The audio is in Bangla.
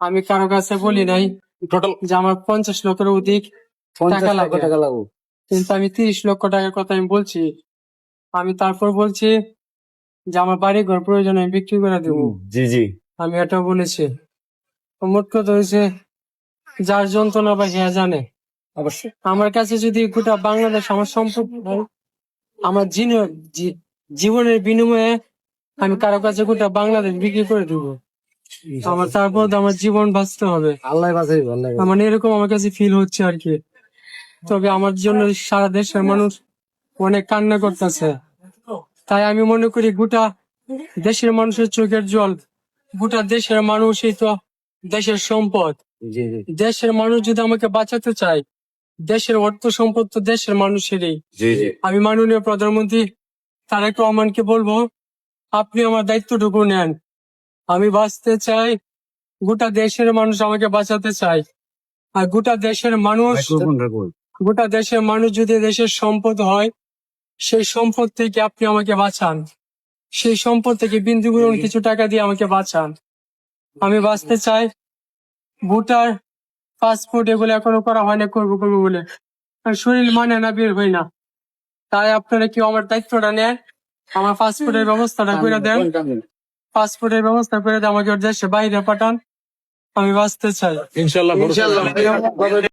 আমি কারো কাছে বলি নাই টোটাল যে আমার 50 লক্ষের অধিক 50 টাকা লক্ষ লাগে, টাকা লাগবে। কিন্তু আমি 30 লক্ষ টাকার কথা আমি বলছি। আমি তারপর বলছি যে আমার বাড়ি ঘর প্রয়োজন আমি বিক্রি করে দেবো, জি জি আমি এটা বলেছি। তো মোট কথা হয়েছে, যার যন্ত্রণা বা হ্যাঁ জানে। অবশ্যই। আমার কাছে যদি গোটা বাংলাদেশ আমার সম্পদ হয়, আমার জীবনের বিনিময়ে আমি কারো কাছে গোটা বাংলাদেশ বিক্রি করে দেবো। আমার তারপর আমার জীবন বাঁচতে হবে, আল্লাহ বাঁচাইবে, আল্লাহ বাঁচাইবে। মানে এরকম আমার কাছে ফিল হচ্ছে আর কি। তবে আমার জন্য সারা দেশের মানুষ অনেক কান্না করতেছে, তাই আমি মনে করি গোটা দেশের মানুষের চোখের জল, গোটা দেশের মানুষই তো দেশের সম্পদ। জি জি দেশের মানুষ যদি আমাকে বাঁচাতে চায়, দেশের অর্থ সম্পদ তো দেশের মানুষেরই। জি জি আমি মাননীয় প্রধানমন্ত্রী তারেক রহমানকে বলবো, আপনি আমার দায়িত্বটুকু নেন। আমি বাঁচতে চাই, গোটা দেশের মানুষ আমাকে বাঁচাতে চায়। আর গোটা দেশের মানুষ, মাইক্রোফোন রাখুন। গোটা দেশের মানুষ যদি দেশের সম্পদ হয়, সেই সম্পদ থেকে আপনি আমাকে বাঁচান। সেই সম্পদ থেকে বিন্দু পরিমাণ কিছু টাকা দিয়ে আমাকে বাঁচান। আমি বাঁচতে চাই। ভোটার, পাসপোর্ট এগুলো এখনো করা হয় না, করবো করবো বলে আর শরীর মানে না, বের হই না। তাই আপনারা কেউ আমার দায়িত্বটা নেন, আমার পাসপোর্টের ব্যবস্থাটা করে দেন। পাসপোর্টের ব্যবস্থা করে দেন, আমাকে ওর দেশে বাইরে পাঠান। আমি বাঁচতে চাই। ইনশাল্লাহ।